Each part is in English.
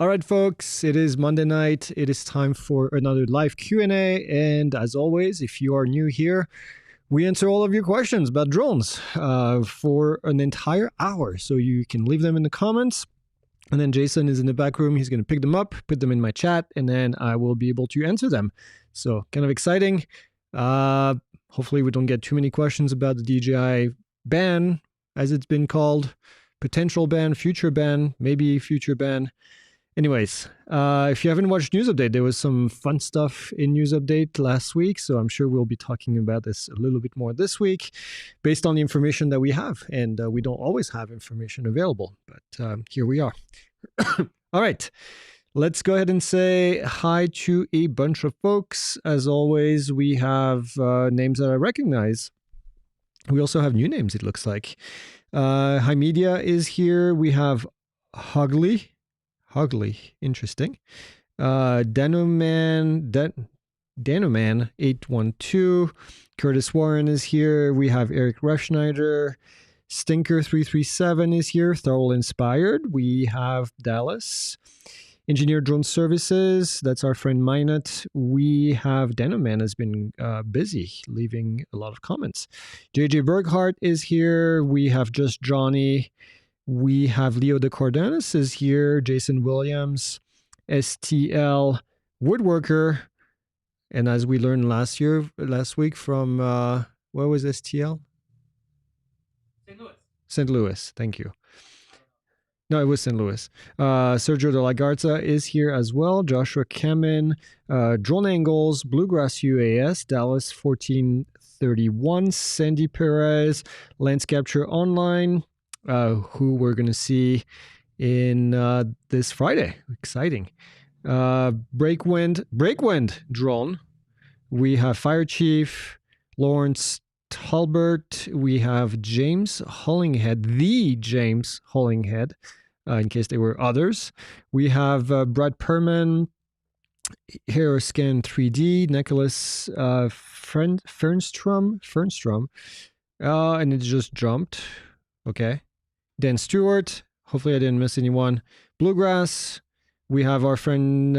All right, folks, it is Monday night. It is time for another live Q&A. And as always, if you are new here, we answer all of your questions about drones for an entire hour. So you can leave them in the comments. And then Jason is in the back room. He's going to pick them up, put them in my chat, and then I will be able to answer them. So kind of exciting. Hopefully we don't get too many questions about the DJI ban, as it's been called. Potential ban, future ban, maybe future ban. Anyways, if you haven't watched News Update, there was some fun stuff in News Update last week, so I'm sure we'll be talking about this a little bit more this week based on the information that we have, and we don't always have information available, but here we are. All right, let's go ahead and say hi to a bunch of folks. As always, we have names that I recognize. We also have new names, it looks like. Hi Media is here. We have Hugly, interesting. Danoman 812. Curtis Warren is here. We have Eric Refschneider. Stinker 337 is here. Thorough Inspired. We have Dallas. Engineer Drone Services. That's our friend Minot. We have Danoman has been busy leaving a lot of comments. JJ Berghardt is here. We have Just Johnny. We have Leo de Cordanis is here, Jason Williams, STL Woodworker, and as we learned last week from, where was STL? St. Louis. St. Louis, thank you. No, it was St. Louis. Sergio de la Garza is here as well, Joshua Kamen, Drone Angles, Bluegrass UAS, Dallas 1431, Sandy Perez, Lens Capture Online, who we're going to see in this Friday. Exciting. Breakwind Drone. We have Fire Chief Lawrence Talbert. We have James Hollinghead, the James Hollinghead, in case there were others. We have Brad Perman, Aeroscan 3D, Nicholas Fernstrom, and it just jumped. Okay. Dan Stewart. Hopefully I didn't miss anyone. Bluegrass. We have our friend,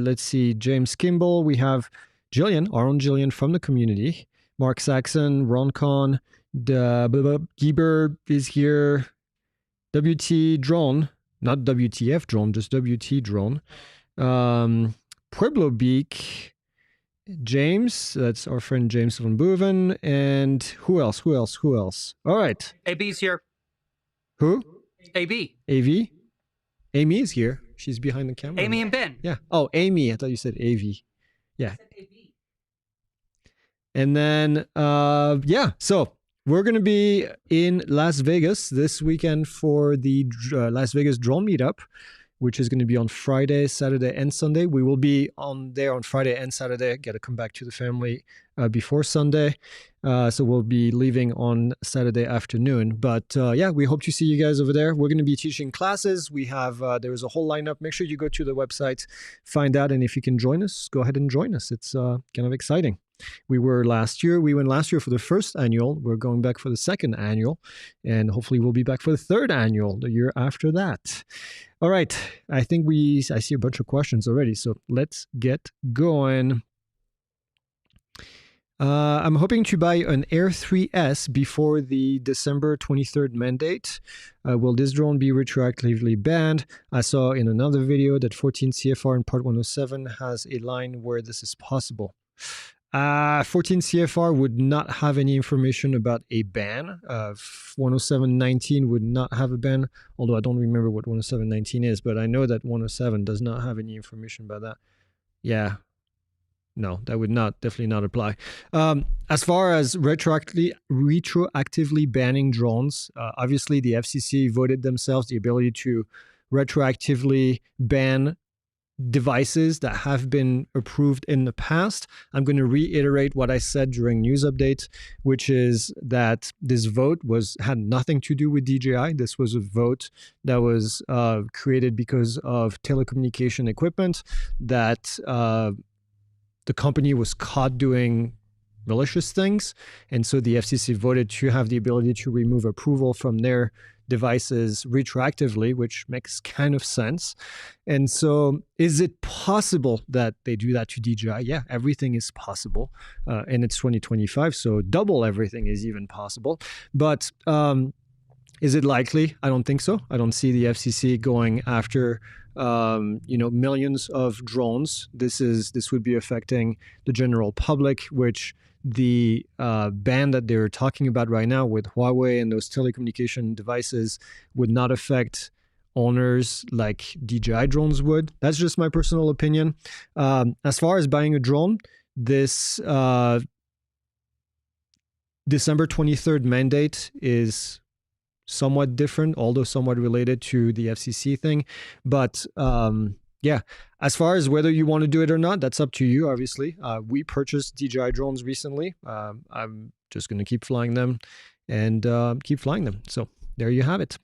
let's see, James Kimball. We have Jillian, our own Jillian from the community. Mark Saxon, Ron Con. Gieber is here. WT Drone. Not WTF Drone, just WT Drone. Pueblo Beak. James, that's our friend James van Boeven. And who else? All right. AB's here. Who? AB. AV? Amy is here. She's behind the camera. Amy and Ben. Yeah. Oh, Amy. I thought you said AV. Yeah. And then, so we're going to be in Las Vegas this weekend for the Las Vegas Drone Meetup, which is going to be on Friday, Saturday, and Sunday. We will be on there on Friday and Saturday. Got to come back to the family before Sunday. So we'll be leaving on Saturday afternoon. But we hope to see you guys over there. We're going to be teaching classes. We have, there's a whole lineup. Make sure you go to the website, find out. And if you can join us, go ahead and join us. It's kind of exciting. We went last year for the first annual. We're going back for the second annual, and hopefully we'll be back for the third annual the year after that. All right. I think I see a bunch of questions already, so let's get going. I'm hoping to buy an Air 3S before the December 23rd mandate. Will this drone be retroactively banned? I saw in another video that 14 CFR in Part 107 has a line where this is possible. 14 CFR would not have any information about a ban. 107.19 would not have a ban, although I don't remember what 107.19 is, but I know that 107 does not have any information about that. Yeah. No, that would definitely not apply. As far as retroactively banning drones, obviously the FCC voted themselves the ability to retroactively ban devices that have been approved in the past. I'm going to reiterate what I said during News Update, which is that this vote had nothing to do with DJI. This was a vote that was created because of telecommunication equipment that the company was caught doing malicious things. And so the FCC voted to have the ability to remove approval from their devices retroactively, which makes kind of sense. And so, is it possible that they do that to DJI? Yeah, everything is possible. And it's 2025, so double everything is even possible. But is it likely? I don't think so. I don't see the FCC going after millions of drones. This would be affecting the general public, which the ban that they're talking about right now with Huawei and those telecommunication devices would not affect owners like DJI drones would. That's just my personal opinion. As far as buying a drone, this December 23rd mandate is somewhat different, although somewhat related to the FCC thing. But yeah, as far as whether you want to do it or not, that's up to you, obviously. We purchased DJI drones recently. I'm just going to keep flying them and keep flying them. So there you have it.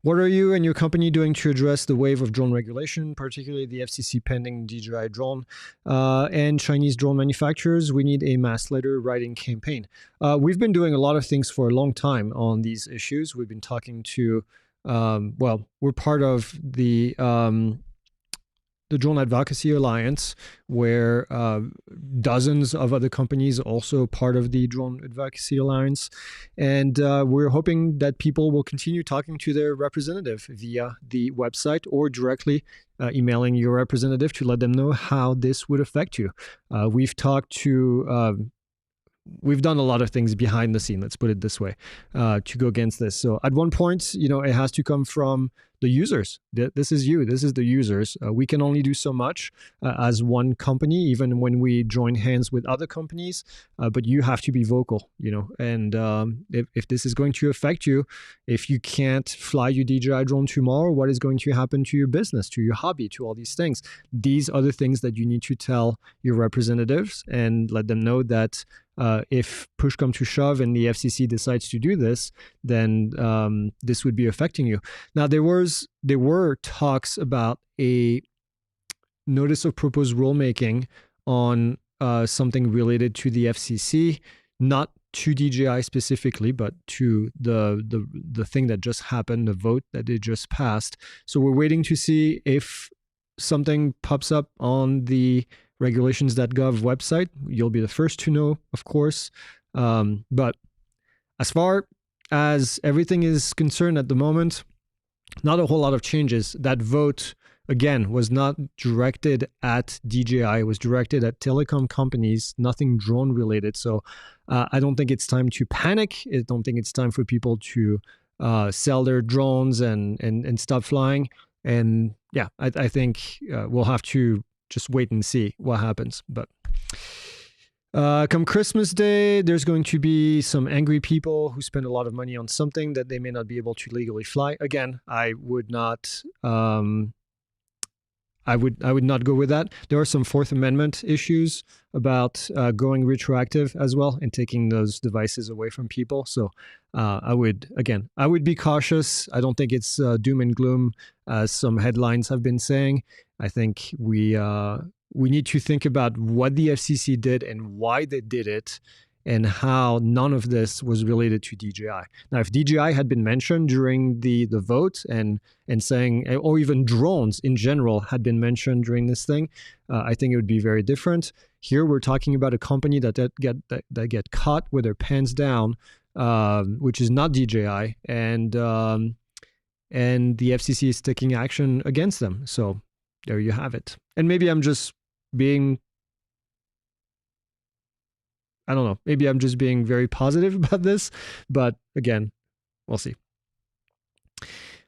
What are you and your company doing to address the wave of drone regulation, particularly the FCC pending DJI drone and Chinese drone manufacturers? We need a mass letter writing campaign. We've been doing a lot of things for a long time on these issues. We've been talking to, we're part of the Drone Advocacy Alliance, where dozens of other companies are also part of the Drone Advocacy Alliance. And we're hoping that people will continue talking to their representative via the website or directly emailing your representative to let them know how this would affect you. We've talked to... we've done a lot of things behind the scene, let's put it this way, to go against this. So at one point, it has to come from the users. This is you. This is the users. We can only do so much as one company, even when we join hands with other companies. But you have to be vocal, And if this is going to affect you, if you can't fly your DJI drone tomorrow, what is going to happen to your business, to your hobby, to all these things? These are the things that you need to tell your representatives and let them know that if push comes to shove and the FCC decides to do this, then this would be affecting you. Now, there were talks about a notice of proposed rulemaking on something related to the FCC, not to DJI specifically, but to the thing that just happened, the vote that they just passed. So we're waiting to see if something pops up on the regulations.gov website. You'll be the first to know, of course. But as far as everything is concerned at the moment, not a whole lot of changes. That vote, again, was not directed at DJI. It was directed at telecom companies, nothing drone related. So I don't think it's time to panic. I don't think it's time for people to sell their drones and stop flying. And yeah, I think we'll have to just wait and see what happens. But come Christmas Day, there's going to be some angry people who spend a lot of money on something that they may not be able to legally fly. Again, I would not go with that. There are some Fourth Amendment issues about going retroactive as well and taking those devices away from people. So I would be cautious. I don't think it's doom and gloom, as some headlines have been saying. I think we need to think about what the FCC did and why they did it, and how none of this was related to DJI. Now, if DJI had been mentioned during the vote and saying, or even drones in general had been mentioned during this thing, I think it would be very different. Here, we're talking about a company that get caught with their pants down, which is not DJI, and the FCC is taking action against them. So there you have it. And maybe I'm just being, I don't know, maybe I'm just being very positive about this, but again, we'll see.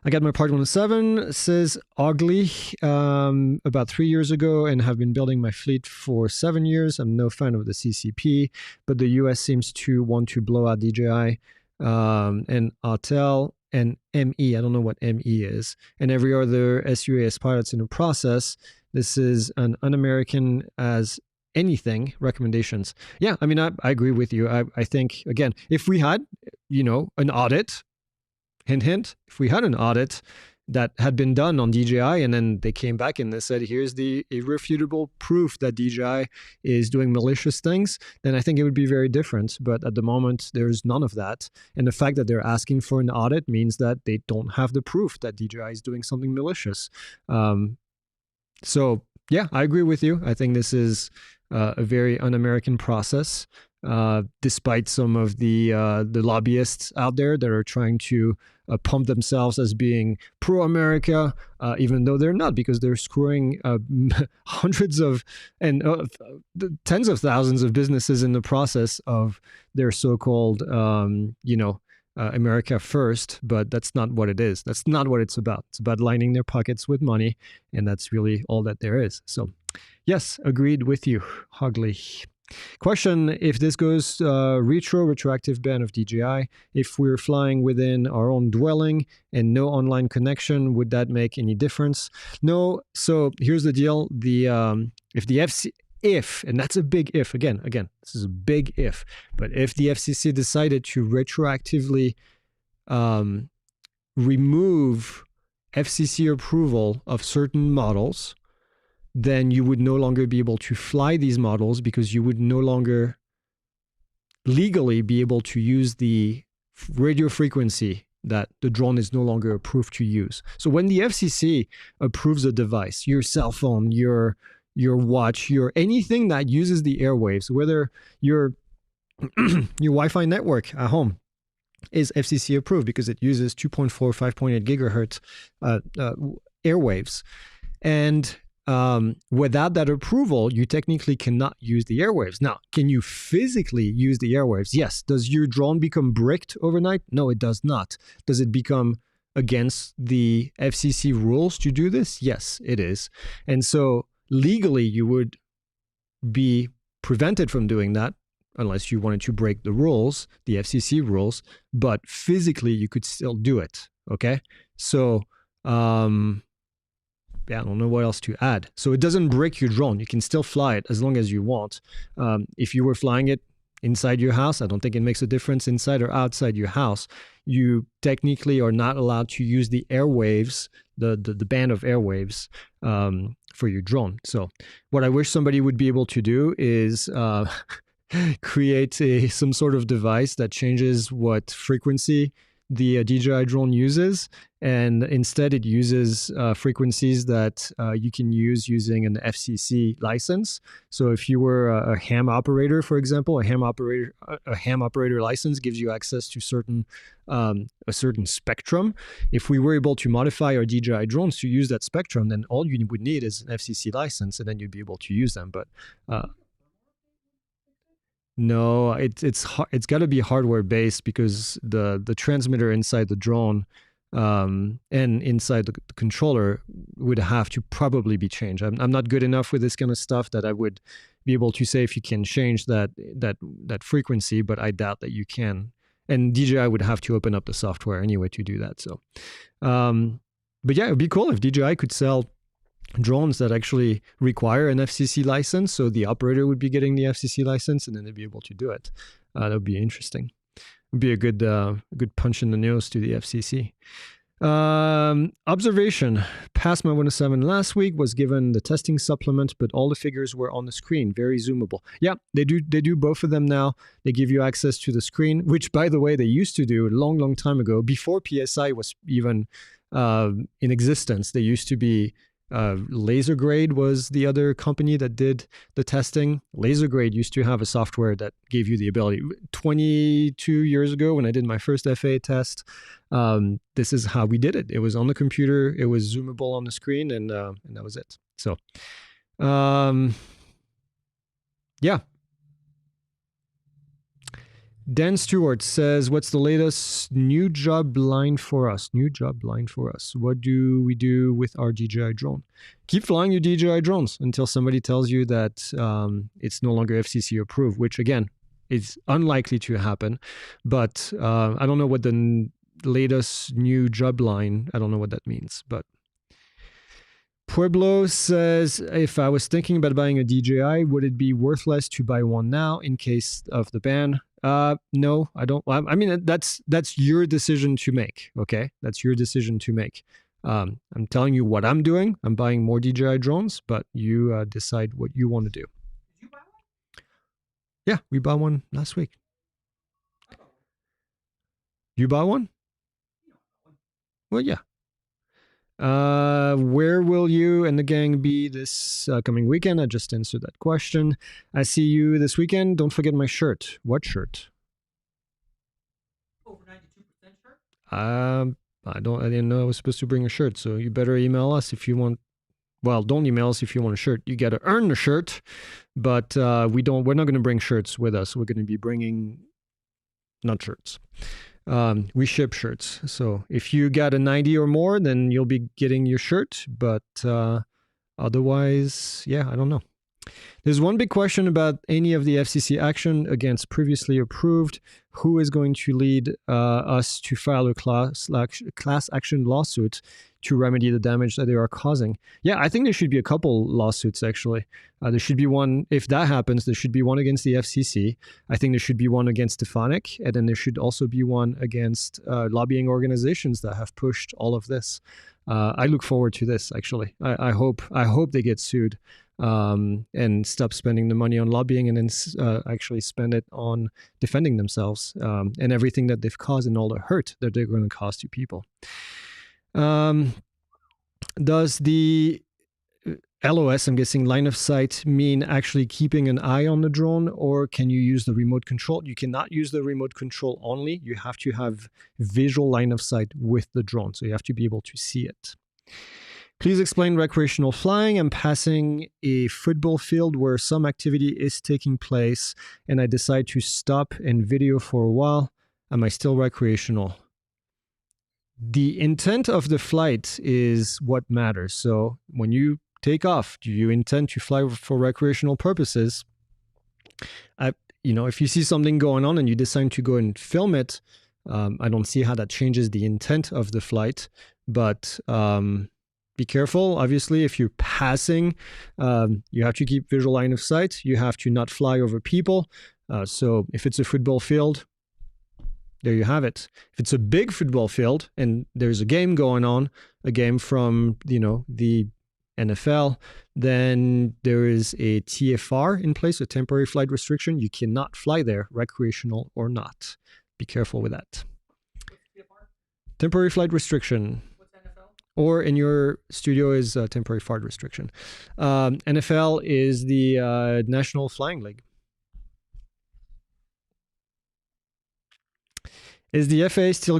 I got my Part 107, says ugly, about 3 years ago, and have been building my fleet for 7 years. I'm no fan of the CCP, but the US seems to want to blow out DJI and Autel and ME. I don't know what ME is, and every other SUAS pilots in the process. This is an un-American as anything recommendations. Yeah, I mean, I agree with you. I think, again, if we had, an audit, hint, hint, if we had an audit that had been done on DJI, and then they came back and they said, here's the irrefutable proof that DJI is doing malicious things, then I think it would be very different. But at the moment, there's none of that. And the fact that they're asking for an audit means that they don't have the proof that DJI is doing something malicious. So yeah, I agree with you. I think this is a very un-American process, despite some of the lobbyists out there that are trying to pump themselves as being pro-America, even though they're not, because they're screwing hundreds of and tens of thousands of businesses in the process of their so-called, America first. But that's not what it is. That's not what it's about. It's about lining their pockets with money, and that's really all that there is. So, yes, agreed with you, Hogley. Question, if this goes retroactive ban of DJI, if we're flying within our own dwelling and no online connection, would that make any difference? No. So here's the deal. If, and that's a big if, again, this is a big if, but if the FCC decided to retroactively remove FCC approval of certain models, then you would no longer be able to fly these models, because you would no longer legally be able to use the radio frequency that the drone is no longer approved to use. So when the FCC approves a device, your cell phone, your watch, your anything that uses the airwaves, whether your Wi-Fi network at home is FCC approved because it uses 2.4, 5.8 gigahertz airwaves, and without that approval, you technically cannot use the airwaves. Now, can you physically use the airwaves? Yes. Does your drone become bricked overnight? No, it does not. Does it become against the FCC rules to do this? Yes, it is. And so legally, you would be prevented from doing that unless you wanted to break the rules, the FCC rules, but physically you could still do it. Okay. So, I don't know what else to add. So it doesn't break your drone. You can still fly it as long as you want. If you were flying it inside your house, I don't think it makes a difference inside or outside your house. You technically are not allowed to use the airwaves, the band of airwaves for your drone. So what I wish somebody would be able to do is create some sort of device that changes what frequency the DJI drone uses, and instead it uses frequencies that you can use using an FCC license. So if you were a ham operator, for example, a ham operator license gives you access to a certain spectrum. If we were able to modify our DJI drones to use that spectrum, then all you would need is an FCC license, and then you'd be able to use them. But no, it's got to be hardware based, because the transmitter inside the drone and inside the controller would have to probably be changed. I'm not good enough with this kind of stuff that I would be able to say if you can change that frequency, but I doubt that you can. And DJI would have to open up the software anyway to do that. So, but yeah, it would be cool if DJI could sell drones that actually require an FCC license. So the operator would be getting the FCC license, and then they'd be able to do it. That would be interesting. It would be a good punch in the nose to the FCC. Observation. Passed my 107 last week, was given the testing supplement, but all the figures were on the screen, very zoomable. Yeah, they do both of them now. They give you access to the screen, which, by the way, they used to do a long time ago, before PSI was even in existence. They used to be LaserGrade was the other company that did the testing. LaserGrade used to have a software that gave you the ability. 22 years ago, when I did my first FAA test, this is how we did it. It was on the computer, it was zoomable on the screen, and that was it. So, yeah. Dan Stewart says, what's the latest new job line for us? New job line for us. What do we do with our DJI drone? Keep flying your DJI drones until somebody tells you that it's no longer FCC approved, which again, is unlikely to happen. But I don't know what the latest new job line, I don't know what that means, but Pueblo says, if I was thinking about buying a DJI, would it be worthless to buy one now in case of the ban? No, I don't. I mean, that's your decision to make. Okay. That's your decision to make. I'm telling you what I'm doing. I'm buying more DJI drones, but you decide what you want to do. Did you buy one? Yeah, we bought one last week. You bought one? Well, yeah. Where will you and the gang be this coming weekend? I just answered that question. I see you this weekend. Don't forget my shirt. What shirt? Over 92% sure? I didn't know I was supposed to bring a shirt, so you better email us if you want. Well, don't email us if you want a shirt. You got to earn the shirt, but we're not going to bring shirts with us. We're going to be bringing not shirts. We ship shirts. So if you got a 90 or more, then you'll be getting your shirt. But otherwise, yeah, I don't know. There's one big question about any of the FCC action against previously approved. Who is going to lead us to file a class action lawsuit to remedy the damage that they are causing? Yeah, I think there should be a couple lawsuits, actually. There should be one, if that happens, there should be one against the FCC. I think there should be one against Stefanik, and then there should also be one against lobbying organizations that have pushed all of this. I look forward to this, actually. I hope they get sued. And stop spending the money on lobbying and then actually spend it on defending themselves and everything that they've caused and all the hurt that they're going to cause to people. Does the LOS, I'm guessing line of sight, mean actually keeping an eye on the drone, or can you use the remote control? You cannot use the remote control only. You have to have visual line of sight with the drone, so you have to be able to see it. Please explain recreational flying. I'm passing a football field where some activity is taking place, and I decide to stop and video for a while. Am I still recreational? The intent of the flight is what matters. So when you take off, do you intend to fly for recreational purposes? If you see something going on and you decide to go and film it, I don't see how that changes the intent of the flight, but be careful. Obviously, if you're passing, you have to keep visual line of sight. You have to not fly over people. So if it's a football field, there you have it. If it's a big football field and there's a game going on, a game from, the NFL, then there is a TFR in place, a temporary flight restriction. You cannot fly there, recreational or not. Be careful with that. What's TFR? Temporary flight restriction. What's NFL? Or in your studio is a temporary flight restriction. NFL is the National Flying League. Is the FAA still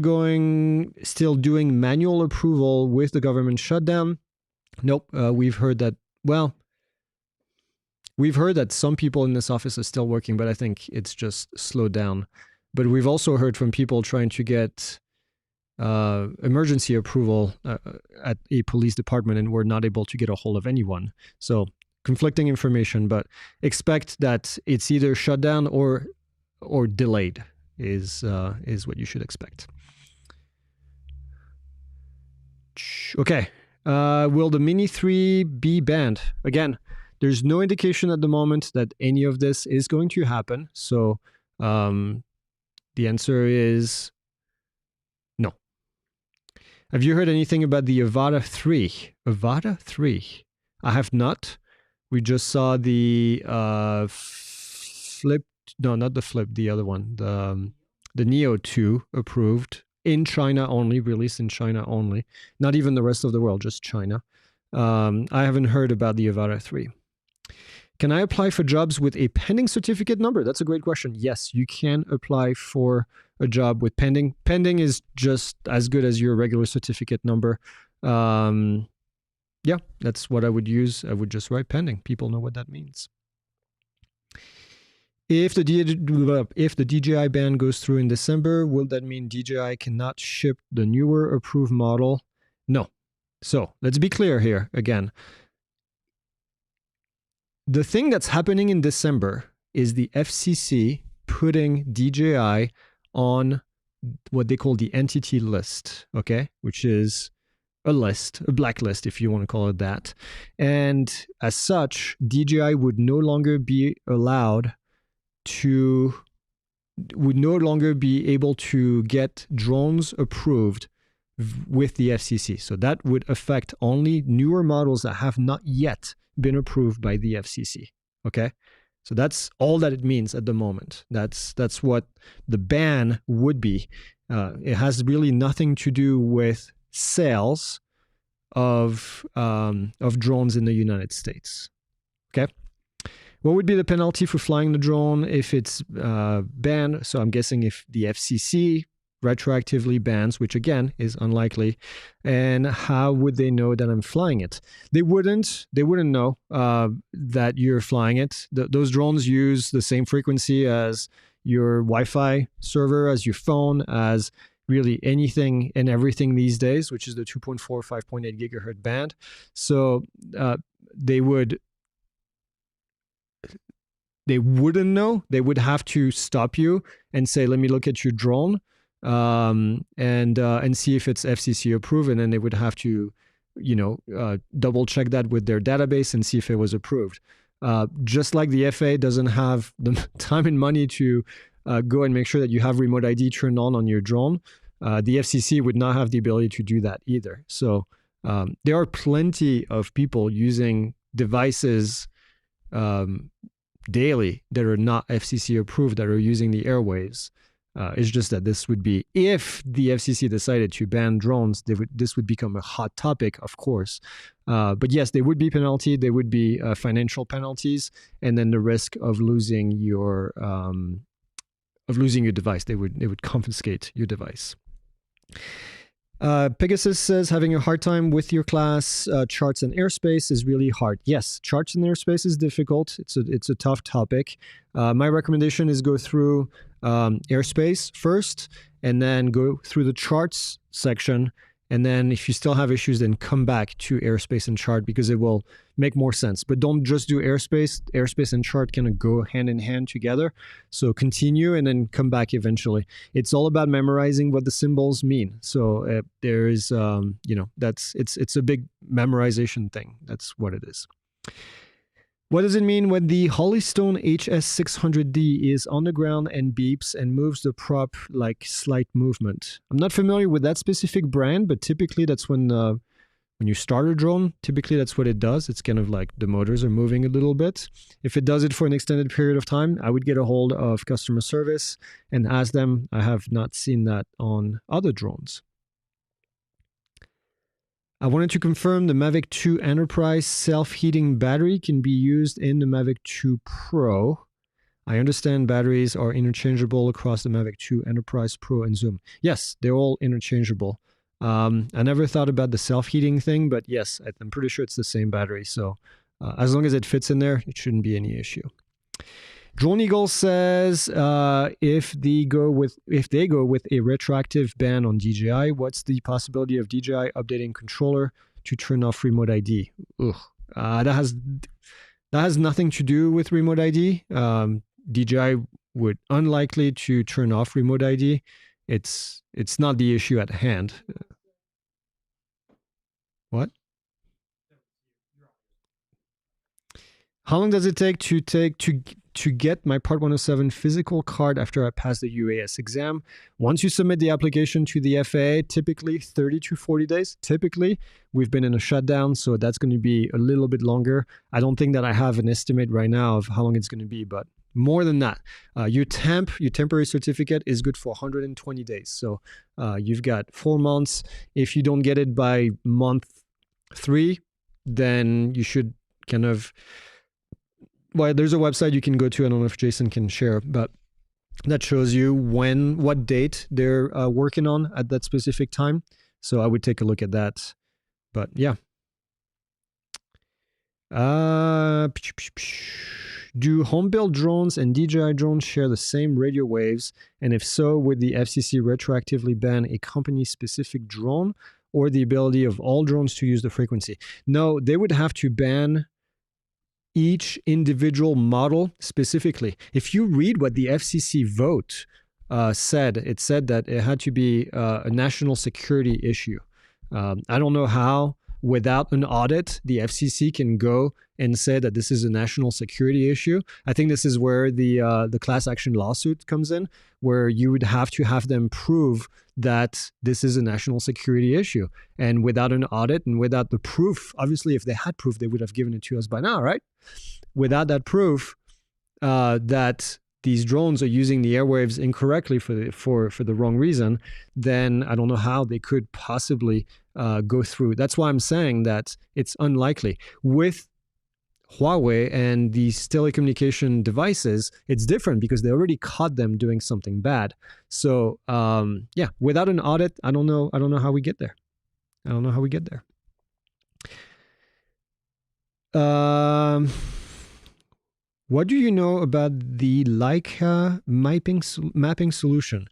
doing manual approval with the government shutdown? Nope. We've heard that some people in this office are still working, but I think it's just slowed down. But we've also heard from people trying to get emergency approval at a police department, and we're not able to get a hold of anyone. So conflicting information, but expect that it's either shut down or delayed is what you should expect. Okay. Will the Mini 3 be banned? Again, there's no indication at the moment that any of this is going to happen. So the answer is no. Have you heard anything about the Avata 3? Avata 3? I have not. We just saw the Flip. No, not the Flip. The other one. The Neo 2 approved in China only, released in China only. Not even the rest of the world, just China. I haven't heard about the Avata 3. Can I apply for jobs with a pending certificate number? That's a great question. Yes, you can apply for a job with pending. Pending is just as good as your regular certificate number. Yeah, that's what I would use. I would just write pending. People know what that means. If the DJI ban goes through in December, will that mean DJI cannot ship the newer approved model? No. So let's be clear here again. The thing that's happening in December is the FCC putting DJI on what they call the entity list, okay? Which is a list, a blacklist, if you want to call it that. And as such, DJI would no longer be able to get drones approved with the FCC. So that would affect only newer models that have not yet been approved by the FCC. Okay, so that's all that it means at the moment. That's what the ban would be. It has really nothing to do with sales of drones in the United States. Okay. What would be the penalty for flying the drone if it's banned? So I'm guessing if the FCC retroactively bans, which again is unlikely, and how would they know that I'm flying it? They wouldn't know that you're flying it. Those drones use the same frequency as your Wi-Fi server, as your phone, as really anything and everything these days, which is the 2.4, 5.8 gigahertz band. So they wouldn't know. They would have to stop you and say, let me look at your drone and see if it's FCC approved. And then they would have to, double check that with their database and see if it was approved. Just like the FAA doesn't have the time and money to go and make sure that you have remote ID turned on your drone, the FCC would not have the ability to do that either. So there are plenty of people using devices daily that are not FCC approved, that are using the airwaves. It's just that this would be, if the FCC decided to ban drones, this would become a hot topic, of course. But yes, there would be penalty. There would be financial penalties, and then the risk of losing your device. They would confiscate your device. Pegasus says, having a hard time with your class. Charts and airspace is really hard. Yes, charts and airspace is difficult. It's a tough topic. My recommendation is go through airspace first, and then go through the charts section. And then if you still have issues, then come back to airspace and chart, because it will make more sense. But don't just do airspace. Airspace and chart kind of go hand in hand together. So continue and then come back eventually. It's all about memorizing what the symbols mean. So there is, it's a big memorization thing. That's what it is. What does it mean when the Holystone HS600D is on the ground and beeps and moves the prop like slight movement? I'm not familiar with that specific brand, but typically that's when you start a drone, typically that's what it does. It's kind of like the motors are moving a little bit. If it does it for an extended period of time, I would get a hold of customer service and ask them. I have not seen that on other drones. I wanted to confirm the Mavic 2 Enterprise self-heating battery can be used in the Mavic 2 Pro. I understand batteries are interchangeable across the Mavic 2 Enterprise, Pro, and Zoom. Yes, they're all interchangeable. I never thought about the self-heating thing, but yes, I'm pretty sure it's the same battery. So as long as it fits in there, it shouldn't be any issue. Drone Eagle says, if they go with a retroactive ban on DJI, what's the possibility of DJI updating controller to turn off remote ID? That has nothing to do with remote ID. DJI would unlikely to turn off remote ID. It's not the issue at hand. What? How long does it take to get my Part 107 physical card after I pass the UAS exam? Once you submit the application to the FAA, typically 30 to 40 days. Typically, we've been in a shutdown, so that's going to be a little bit longer. I don't think that I have an estimate right now of how long it's going to be, but more than that. Your temporary certificate is good for 120 days. So you've got 4 months. If you don't get it by month 3, then you should kind of... Well, there's a website you can go to. I don't know if Jason can share, but that shows you what date they're working on at that specific time. So I would take a look at that. But yeah. Do home-built drones and DJI drones share the same radio waves? And if so, would the FCC retroactively ban a company-specific drone or the ability of all drones to use the frequency? No, they would have to ban each individual model specifically. If you read what the FCC vote said, it said that it had to be a national security issue. I don't know how, without an audit, the FCC can go and say that this is a national security issue. I think this is where the class action lawsuit comes in, where you would have to have them prove that this is a national security issue. And without an audit and without the proof, obviously, if they had proof, they would have given it to us by now, right? Without that proof that these drones are using the airwaves incorrectly for the wrong reason, then I don't know how they could possibly go through. That's why I'm saying that it's unlikely. With Huawei and these telecommunication devices, it's different because they already caught them doing something bad. So yeah, without an audit, I don't know how we get there. I don't know how we get there. What do you know about the Leica mapping solution?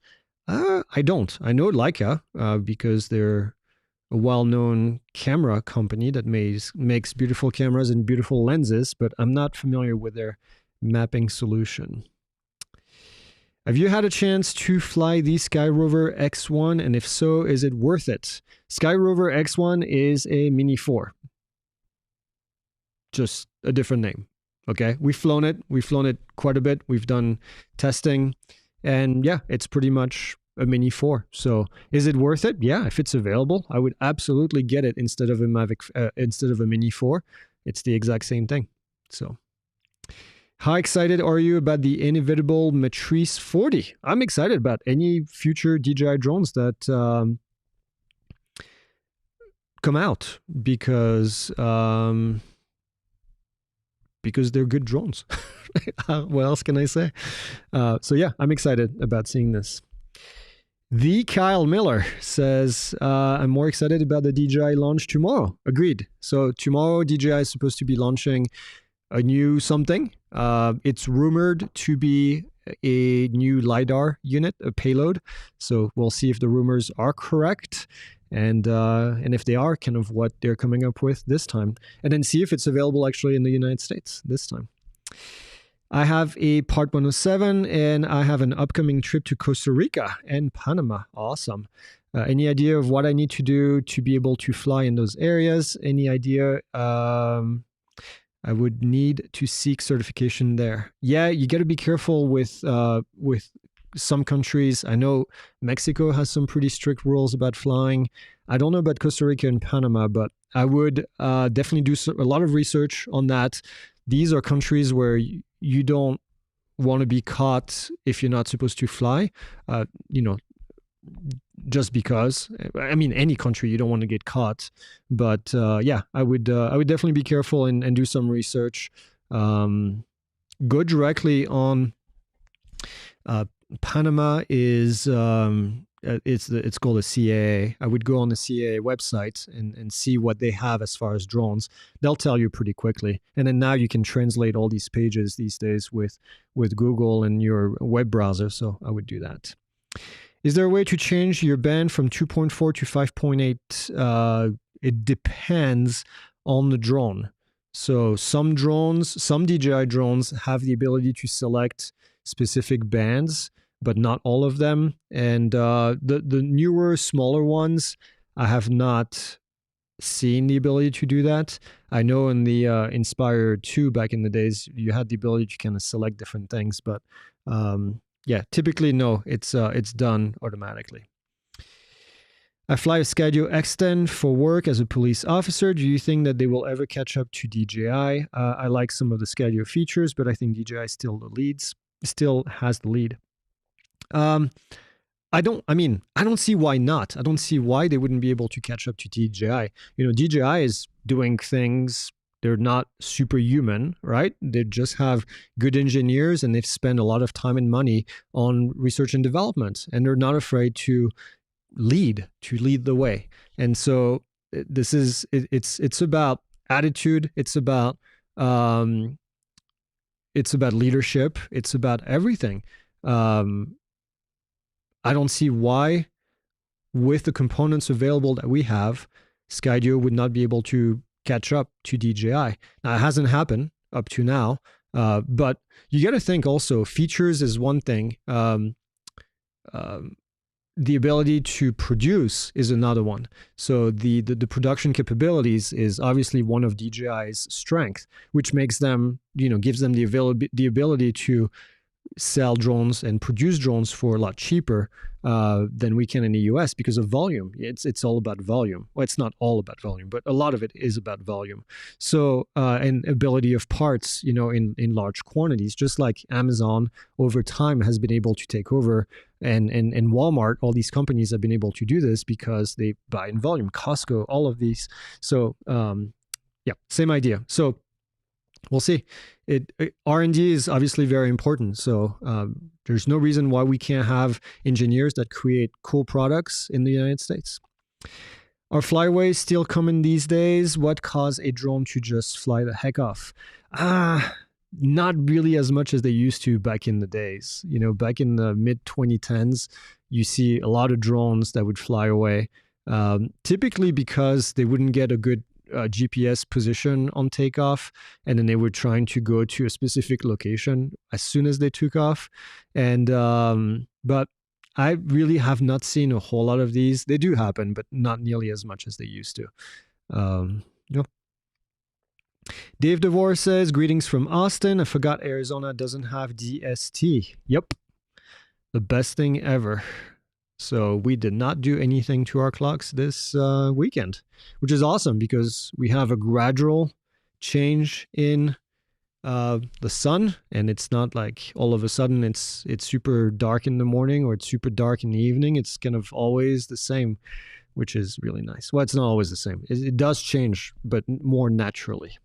I don't. I know Leica because they're a well-known camera company that makes beautiful cameras and beautiful lenses, but I'm not familiar with their mapping solution. Have you had a chance to fly the Skyrover X1? And if so, is it worth it? Skyrover X1 is a Mini 4. Just a different name. Okay, we've flown it quite a bit. We've done testing, and yeah, it's pretty much a Mini 4. So is it worth it? Yeah, if it's available, I would absolutely get it instead of a Mini 4. It's the exact same thing. So how excited are you about the inevitable Matrice 40? I'm excited about any future DJI drones that come out because they're good drones. What else can I say? So yeah, I'm excited about seeing this. The Kyle Miller says, I'm more excited about the DJI launch tomorrow. Agreed. So tomorrow DJI is supposed to be launching a new something. It's rumored to be a new LiDAR unit, a payload. So we'll see if the rumors are correct. And if they are, kind of what they're coming up with this time. And then see if it's available actually in the United States this time. I have a Part 107, and I have an upcoming trip to Costa Rica and Panama. Awesome. Any idea of what I need to do to be able to fly in those areas? Any idea? I would need to seek certification there. Yeah, you got to be careful with some countries. I know Mexico has some pretty strict rules about flying. I don't know about Costa Rica and Panama, but I would definitely do a lot of research on that. These are countries where you don't want to be caught if you're not supposed to fly, just because. I mean, any country you don't want to get caught. But yeah, I would definitely be careful and do some research. Go directly on Panama is it's called a CAA. I would go on the CAA website and see what they have as far as drones. They'll tell you pretty quickly. And then now you can translate all these pages these days with Google and your web browser. So I would do that. Is there a way to change your band from 2.4 to 5.8? It depends on the drone. So some DJI drones have the ability to select specific bands, but not all of them. And the newer, smaller ones, I have not seen the ability to do that. I know in the Inspire 2 back in the days, you had the ability to kind of select different things, but yeah, typically no, it's done automatically. I fly a Skydio X10 for work as a police officer. Do you think that they will ever catch up to DJI? I like some of the Skydio features, but I think DJI still has the lead. I don't see why not. I don't see why they wouldn't be able to catch up to DJI. DJI is doing things, they're not superhuman, right? They just have good engineers, and they've spent a lot of time and money on research and development, and they're not afraid to lead the way. And so it's about attitude. It's about leadership. It's about everything. I don't see why, with the components available that we have, Skydio would not be able to catch up to DJI. Now, it hasn't happened up to now, but you got to think also, features is one thing. the ability to produce is another one. So the production capabilities is obviously one of DJI's strength, which makes them, gives them the ability to sell drones and produce drones for a lot cheaper than we can in the US because of volume. It's all about volume. Well, it's not all about volume, but a lot of it is about volume. So and ability of parts, in large quantities, just like Amazon over time has been able to take over, and Walmart, all these companies have been able to do this because they buy in volume. Costco, all of these. So yeah, same idea. So we'll see. R&D is obviously very important. So there's no reason why we can't have engineers that create cool products in the United States. Are flyaways still common these days? What caused a drone to just fly the heck off? Not really as much as they used to back in the days. Back in the mid 2010s, you see a lot of drones that would fly away, typically because they wouldn't get a good GPS position on takeoff, and then they were trying to go to a specific location as soon as they took off. And but I really have not seen a whole lot of these. They do happen, but not nearly as much as they used to. Yeah. Dave DeVore says, greetings from Austin. I forgot Arizona doesn't have DST. Yep. The best thing ever. So we did not do anything to our clocks this weekend, which is awesome because we have a gradual change in the sun, and it's not like all of a sudden it's super dark in the morning or it's super dark in the evening. It's kind of always the same, which is really nice. Well, it's not always the same. It does change, but more naturally.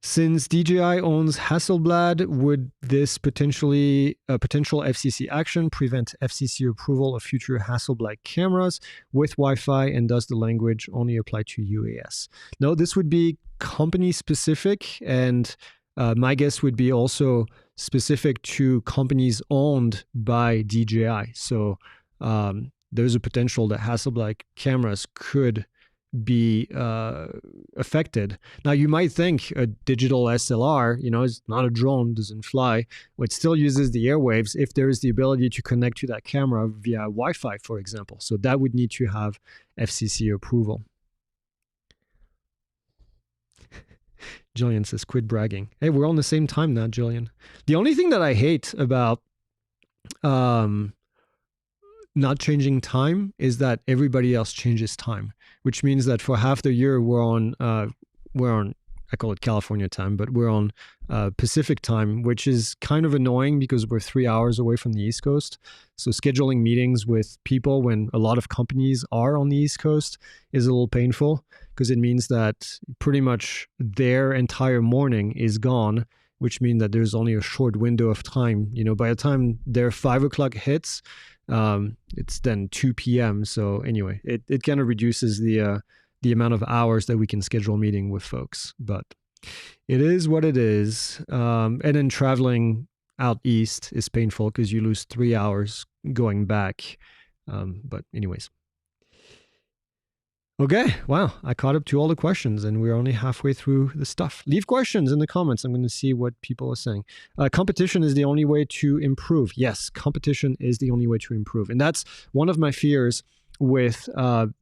Since DJI owns Hasselblad, would this potential FCC action prevent FCC approval of future Hasselblad cameras with Wi-Fi, and does the language only apply to UAS? No, this would be company specific, and my guess would be also specific to companies owned by DJI. So there's a potential that Hasselblad cameras could be affected. Now, you might think a digital SLR, is not a drone, doesn't fly, but still uses the airwaves if there is the ability to connect to that camera via Wi-Fi, for example. So that would need to have FCC approval. Jillian says, quit bragging. Hey, we're on the same time now, Jillian. The only thing that I hate about not changing time is that everybody else changes time, which means that for half the year we're on I call it California time, but we're on Pacific time, which is kind of annoying because we're 3 hours away from the East Coast. So scheduling meetings with people when a lot of companies are on the East Coast is a little painful, because it means that pretty much their entire morning is gone, which means that there's only a short window of time. By the time their 5 o'clock hits, it's then 2 p.m. So anyway, it kind of reduces the amount of hours that we can schedule a meeting with folks, but it is what it is. And then traveling out east is painful because you lose 3 hours going back. But anyways. Okay, wow, I caught up to all the questions and we're only halfway through the stuff. Leave questions in the comments. I'm going to see what people are saying. Competition is the only way to improve. Yes, competition is the only way to improve. And that's one of my fears with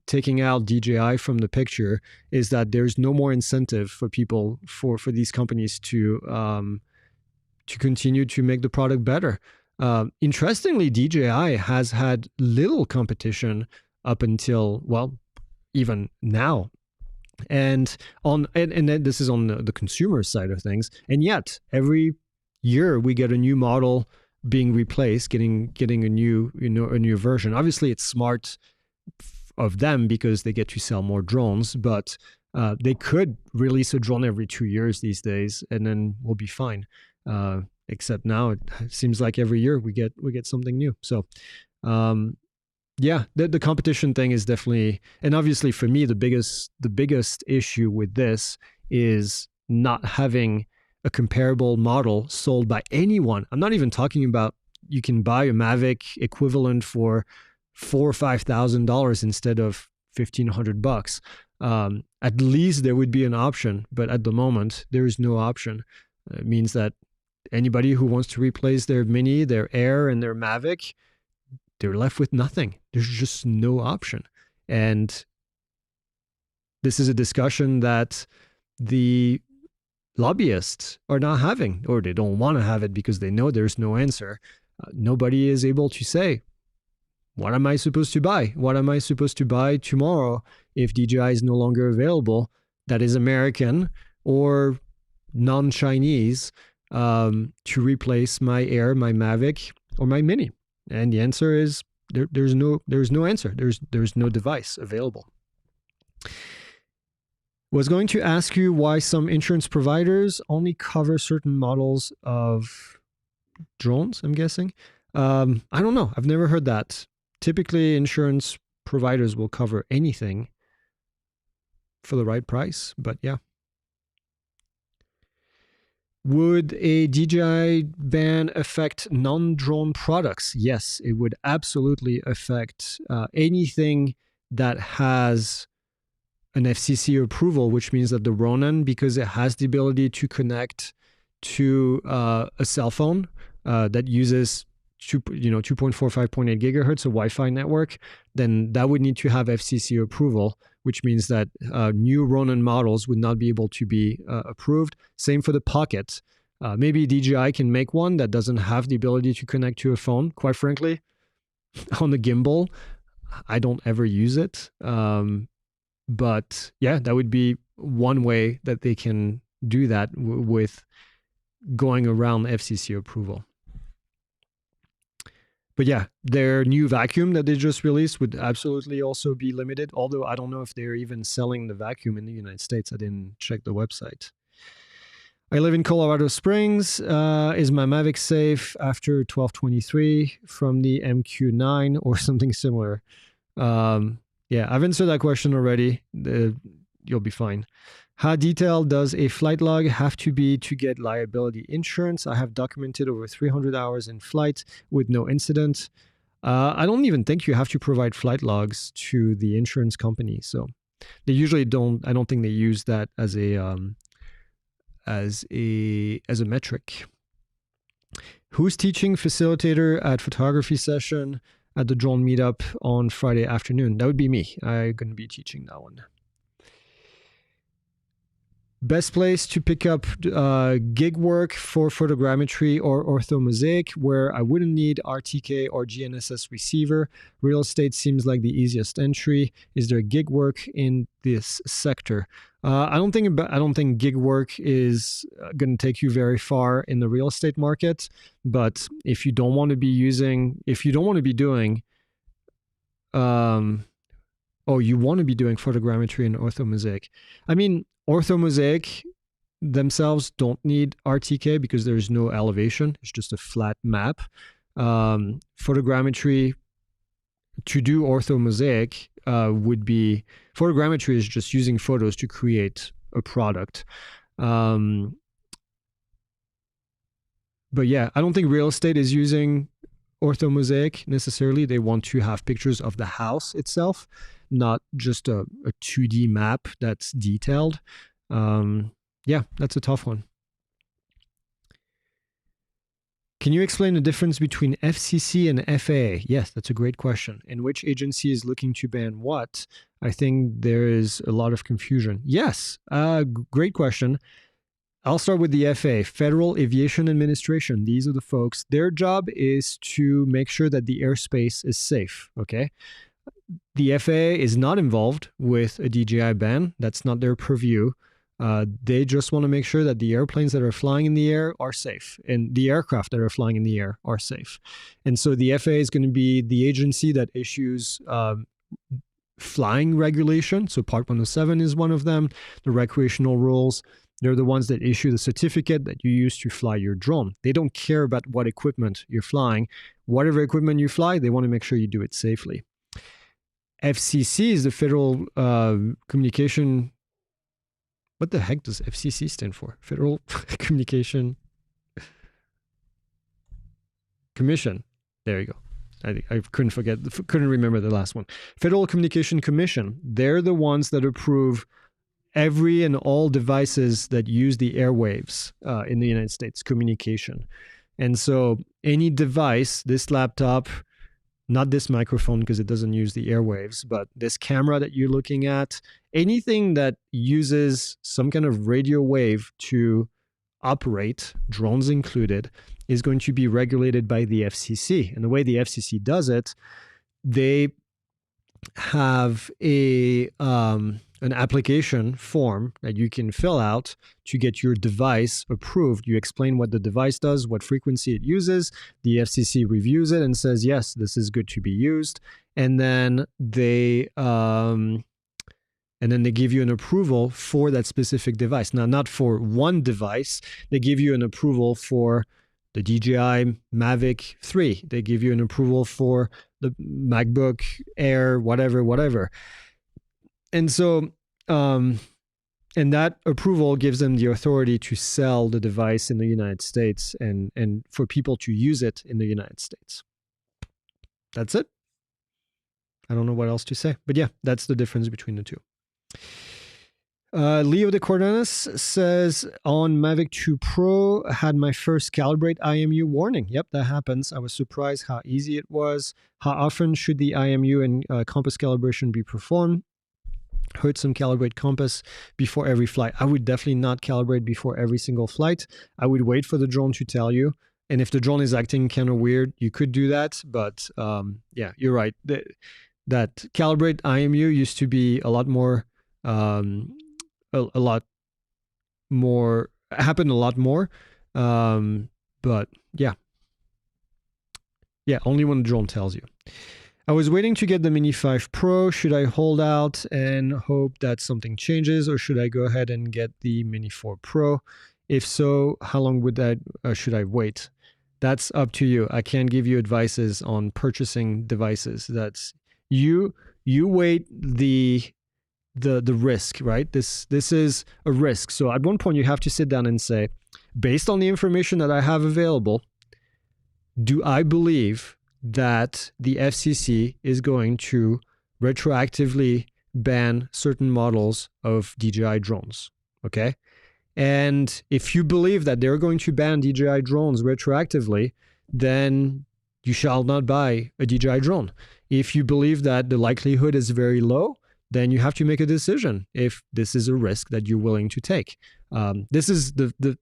taking out DJI from the picture, is that there's no more incentive for people, for these companies to continue to make the product better. Interestingly, DJI has had little competition up until, well, even now. And then this is on the consumer side of things. And yet every year we get a new model being replaced, getting a new version. Obviously it's smart of them because they get to sell more drones, but they could release a drone every 2 years these days and then we'll be fine. Except now it seems like every year we get something new. So yeah, the competition thing is definitely, and obviously for me, the biggest issue with this is not having a comparable model sold by anyone. I'm not even talking about, you can buy a Mavic equivalent for $4,000 or $5,000 instead of $1,500. At least there would be an option, but at the moment there is no option. It means that anybody who wants to replace their Mini, their Air, and their Mavic, they're left with nothing. There's just no option. And this is a discussion that the lobbyists are not having, or they don't want to have it because they know there's no answer. Nobody is able to say, what am I supposed to buy? What am I supposed to buy tomorrow if DJI is no longer available that is American or non-Chinese to replace my Air, my Mavic, or my Mini? And the answer is there's no answer. There's no device available. Was going to ask you why some insurance providers only cover certain models of drones, I'm guessing. I don't know. I've never heard that. Typically, insurance providers will cover anything for the right price, but yeah. Would a DJI ban affect non-drone products? Yes, it would absolutely affect anything that has an FCC approval, which means that the Ronin, because it has the ability to connect to a cell phone that uses 2.4, 5.8 gigahertz, a Wi-Fi network, then that would need to have FCC approval, which means that new Ronin models would not be able to be approved. Same for the Pocket. Maybe DJI can make one that doesn't have the ability to connect to a phone. Quite frankly, on the gimbal, I don't ever use it. But yeah, that would be one way that they can do that with going around FCC approval. But yeah, their new vacuum that they just released would absolutely also be limited, although I don't know if they're even selling the vacuum in the United States. I didn't check the website. I live in Colorado Springs. Is my Mavic safe after 1223 from the MQ9 or something similar? Yeah, I've answered that question already. You'll be fine. How detailed does a flight log have to be to get liability insurance? I have documented over 300 hours in flight with no incident. I don't even think you have to provide flight logs to the insurance company. So they usually don't. I don't think they use that as a metric. Who's teaching facilitator at photography session at the drone meetup on Friday afternoon? That would be me. I'm going to be teaching that one. Best place to pick up gig work for photogrammetry or orthomosaic where I wouldn't need RTK or GNSS receiver. Real estate seems like the easiest entry. Is there gig work in this sector? I don't think gig work is going to take you very far in the real estate market. But if you don't want to be doing, you want to be doing photogrammetry and orthomosaic. I mean, orthomosaic themselves don't need RTK because there's no elevation. It's just a flat map. Photogrammetry, to do orthomosaic photogrammetry is just using photos to create a product. But yeah, I don't think real estate is using orthomosaic necessarily. They want to have pictures of the house itself, not just a 2D map that's detailed. Yeah, that's a tough one. Can you explain the difference between FCC and FAA? Yes, that's a great question. And which agency is looking to ban what? I think there is a lot of confusion. Yes, great question. I'll start with the FAA, Federal Aviation Administration. These are the folks. Their job is to make sure that the airspace is safe, okay? The FAA is not involved with a DJI ban. That's not their purview. They just want to make sure that the airplanes that are flying in the air are safe and the aircraft that are flying in the air are safe. And so the FAA is going to be the agency that issues flying regulation. So Part 107 is one of them, the recreational rules. They're the ones that issue the certificate that you use to fly your drone. They don't care about what equipment you're flying. Whatever equipment you fly, they want to make sure you do it safely. FCC is the Federal Communication. What the heck does FCC stand for? Federal Communication Commission. There you go. I couldn't remember the last one. Federal Communication Commission. They're the ones that approve every and all devices that use the airwaves in the United States, communication. And so any device, this laptop, not this microphone because it doesn't use the airwaves, but this camera that you're looking at, anything that uses some kind of radio wave to operate, drones included, is going to be regulated by the FCC. And the way the FCC does it, they have an application form that you can fill out to get your device approved. You explain what the device does, what frequency it uses. The FCC reviews it and says, yes, this is good to be used. And then they give you an approval for that specific device. Now, not for one device. They give you an approval for the DJI Mavic 3. They give you an approval for the MacBook Air, whatever. And so, and that approval gives them the authority to sell the device in the United States and for people to use it in the United States. That's it. I don't know what else to say, but yeah, that's the difference between the two. Leo de Cordenas says, on Mavic 2 Pro, had my first calibrate IMU warning. Yep, that happens. I was surprised how easy it was. How often should the IMU and compass calibration be performed? Heard some calibrate compass before every flight. I would definitely not calibrate before every single flight. I would wait for the drone to tell you. And if the drone is acting kind of weird, you could do that. But yeah, you're right. That calibrate IMU used to be a lot more... happened a lot more. But yeah, only when the drone tells you. I was waiting to get the Mini 5 Pro. Should I hold out and hope that something changes, or should I go ahead and get the Mini 4 Pro? If so, how long should I wait? That's up to you. I can't give you advices on purchasing devices. That's you weight the risk, right? This is a risk. So at one point you have to sit down and say, based on the information that I have available, do I believe that the FCC is going to retroactively ban certain models of DJI drones? Okay. And if you believe that they're going to ban DJI drones retroactively, then you shall not buy a DJI drone. If you believe that the likelihood is very low, then you have to make a decision if this is a risk that you're willing to take. This is this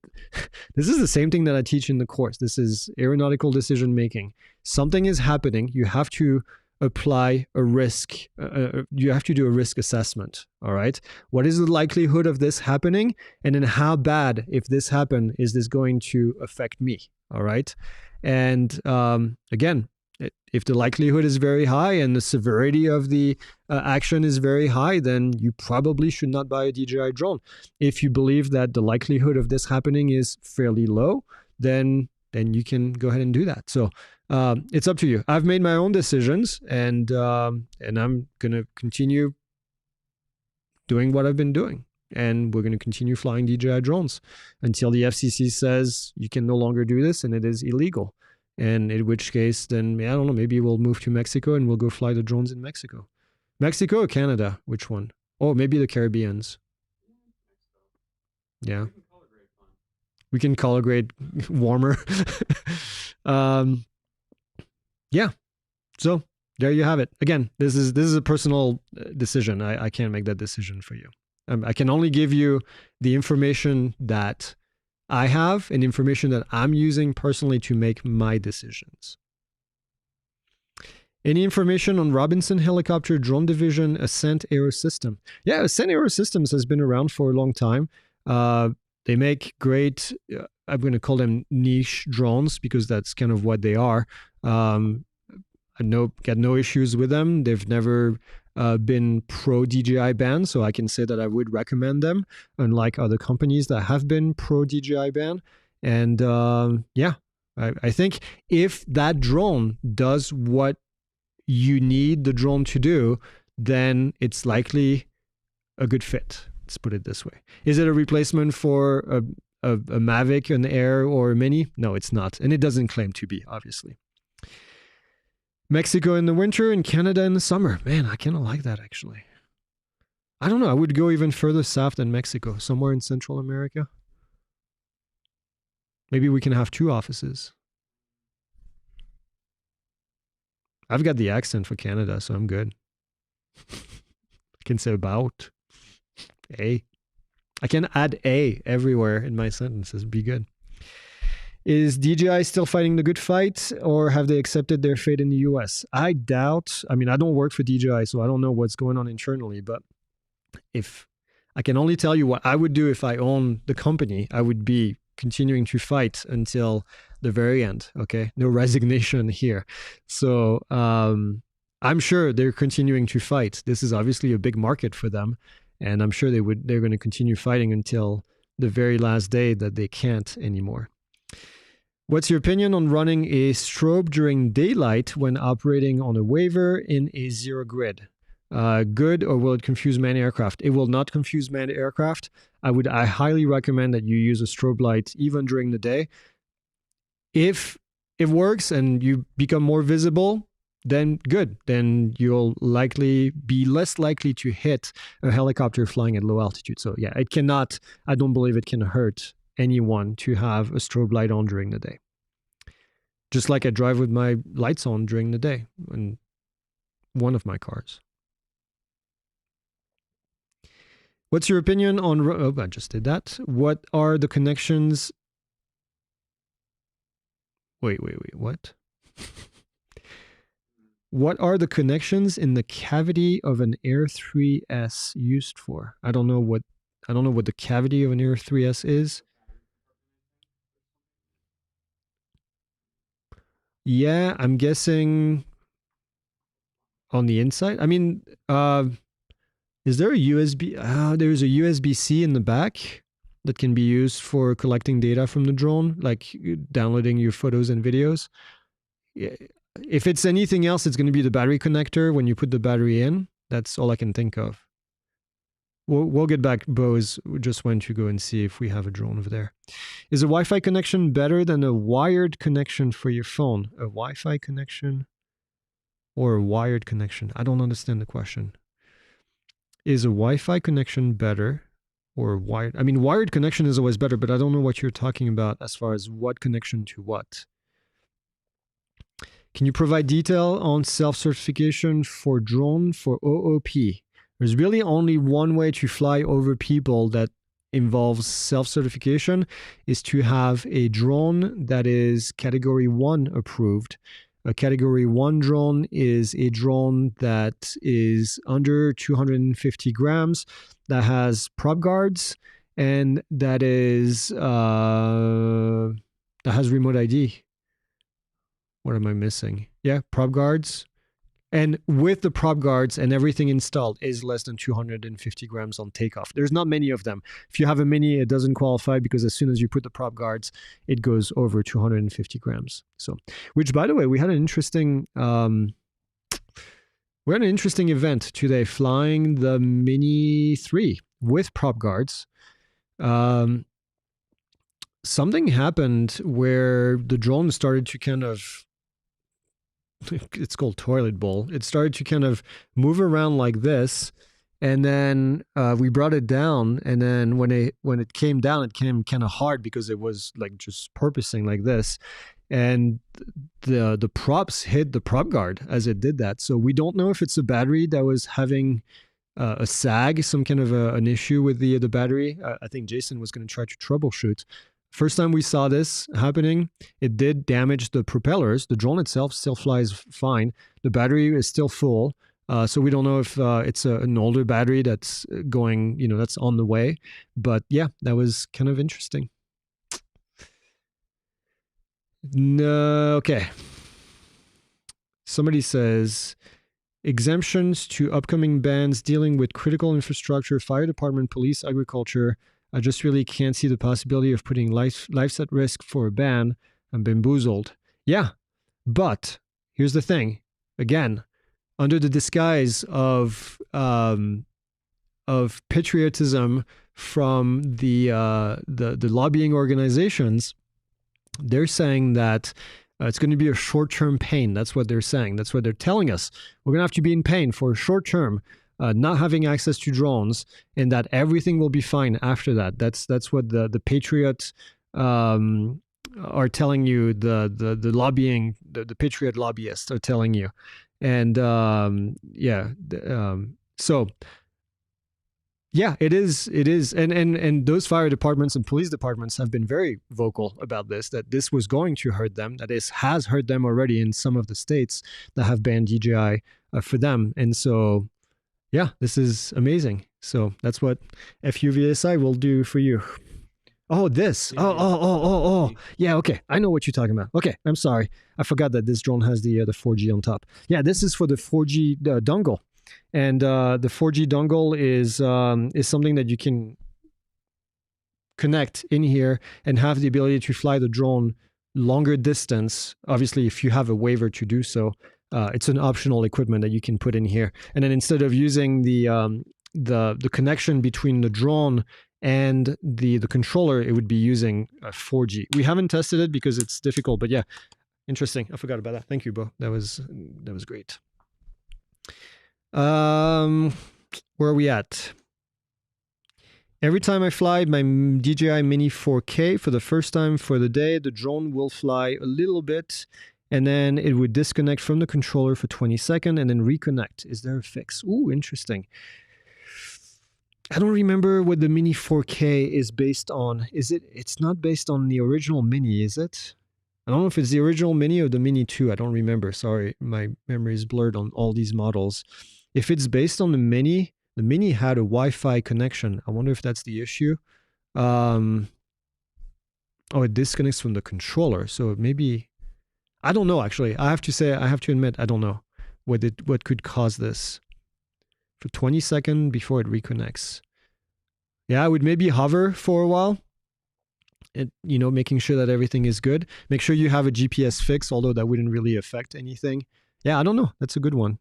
is the same thing that I teach in the course. This is aeronautical decision making. Something is happening. You have to apply a risk. You have to do a risk assessment. All right. What is the likelihood of this happening? And then how bad, if this happened, is this going to affect me? All right. And again, if the likelihood is very high and the severity of the action is very high, then you probably should not buy a DJI drone. If you believe that the likelihood of this happening is fairly low, then you can go ahead and do that. So it's up to you. I've made my own decisions, and I'm going to continue doing what I've been doing. And we're going to continue flying DJI drones until the FCC says you can no longer do this and it is illegal. And in which case, then, I don't know, maybe we'll move to Mexico and we'll go fly the drones in Mexico. Mexico or Canada? Which one? Oh, maybe the Caribbeans. Yeah. We can color grade warmer. Yeah. So there you have it. Again, this is a personal decision. I can't make that decision for you. I can only give you the information that I have and information that I'm using personally to make my decisions. Any information on Robinson Helicopter Drone Division Ascent Aerosystem? Yeah, Ascent Aerosystems has been around for a long time. They make great, I'm going to call them niche drones because that's kind of what they are. I got no issues with them. They've never been pro DJI ban, so I can say that I would recommend them, unlike other companies that have been pro DJI ban. And yeah, I think if that drone does what you need the drone to do, then it's likely a good fit. Let's put it this way. Is it a replacement for a Mavic, an Air, or a Mini? No, it's not. And it doesn't claim to be, obviously. Mexico in the winter and Canada in the summer. Man, I kind of like that, actually. I don't know. I would go even further south than Mexico, somewhere in Central America. Maybe we can have 2 offices. I've got the accent for Canada, so I'm good. I can say about a. I can add a everywhere in my sentences. Be good. Is DJI still fighting the good fight, or have they accepted their fate in the US? I doubt. I mean, I don't work for DJI, so I don't know what's going on internally, but if I can only tell you what I would do if I own the company, I would be continuing to fight until the very end. Okay, no resignation here. So I'm sure they're continuing to fight. This is obviously a big market for them, and I'm sure they're going to continue fighting until the very last day that they can't anymore. What's your opinion on running a strobe during daylight when operating on a waiver in a zero grid? Good, or will it confuse manned aircraft? It will not confuse manned aircraft. I highly recommend that you use a strobe light even during the day. If it works and you become more visible, then good. Then you'll likely be less likely to hit a helicopter flying at low altitude. So yeah, it cannot, I don't believe it can hurt anyone to have a strobe light on during the day. Just like I drive with my lights on during the day in one of my cars. What's your opinion on... Oh, I just did that. What are the connections... Wait, what? What are the connections in the cavity of an Air 3S used for? I don't know what the cavity of an Air 3S is. Yeah, I'm guessing on the inside. I mean, is there a USB? There's a USB-C in the back that can be used for collecting data from the drone, like downloading your photos and videos. If it's anything else, it's going to be the battery connector when you put the battery in. That's all I can think of. We'll get back. Bose just went to go and see if we have a drone over there. Is a Wi-Fi connection better than a wired connection for your phone? A Wi-Fi connection or a wired connection? I don't understand the question. Is a Wi-Fi connection better or wired? I mean, wired connection is always better, but I don't know what you're talking about as far as what connection to what. Can you provide detail on self-certification for drone for OOP? There's really only one way to fly over people that involves self-certification, is to have a drone that is Category 1 approved. A Category 1 drone is a drone that is under 250 grams, that has prop guards, and that has remote ID. What am I missing? Yeah, prop guards. And with the prop guards and everything installed is less than 250 grams on takeoff. There's not many of them. If you have a mini, it doesn't qualify because as soon as you put the prop guards, it goes over 250 grams. So, which by the way, we had an interesting event today flying the Mini 3 with prop guards. Something happened where the drone started to kind of, it's called toilet bowl. It started to kind of move around like this, and then we brought it down. And then when it came down, it came kind of hard because it was like just purposing like this, and the props hit the prop guard as it did that. So we don't know if it's a battery that was having a sag, some kind of an issue with the battery. I think Jason was going to try to troubleshoot. First time we saw this happening, it did damage the propellers. The drone itself still flies fine. The battery is still full. So we don't know if it's an older battery that's going, that's on the way. But yeah, that was kind of interesting. No, okay. Somebody says, exemptions to upcoming bans dealing with critical infrastructure, fire department, police, agriculture. I just really can't see the possibility of putting lives at risk for a ban. I'm bamboozled. Yeah, but here's the thing. Again, under the disguise of patriotism from the lobbying organizations, they're saying that it's going to be a short-term pain. That's what they're saying. That's what they're telling us. We're going to have to be in pain for a short term. Not having access to drones, and that everything will be fine after that. That's what the Patriot are telling you, the lobbying, the patriot lobbyists are telling you. And so yeah, it is, and those fire departments and police departments have been very vocal about this, that this was going to hurt them, that this has hurt them already in some of the states that have banned DJI for them. And so yeah, this is amazing. So that's what FUVSI will do for you. Oh, this. Oh. Yeah, okay. I know what you're talking about. Okay, I'm sorry. I forgot that this drone has the 4G on top. Yeah, this is for the 4G dongle. And the 4G dongle is something that you can connect in here and have the ability to fly the drone longer distance. Obviously, if you have a waiver to do so, it's an optional equipment that you can put in here. And then instead of using the connection between the drone and the controller, it would be using 4G. We haven't tested it because it's difficult, but yeah, interesting. I forgot about that. Thank you, Bo. That was great. Where are we at? Every time I fly my DJI Mini 4K for the first time for the day, the drone will fly a little bit and then it would disconnect from the controller for 20 seconds and then reconnect. Is there a fix? Ooh, interesting. I don't remember what the Mini 4K is based on. It's not based on the original Mini, is it? I don't know if it's the original Mini or the Mini 2. I don't remember. Sorry, my memory is blurred on all these models. If it's based on the Mini had a Wi-Fi connection. I wonder if that's the issue. Oh, it disconnects from the controller. So maybe, I don't know, actually. I have to admit, I don't know what could cause this. For 20 seconds before it reconnects. Yeah, I would maybe hover for a while. Making sure that everything is good. Make sure you have a GPS fix, although that wouldn't really affect anything. Yeah, I don't know. That's a good one.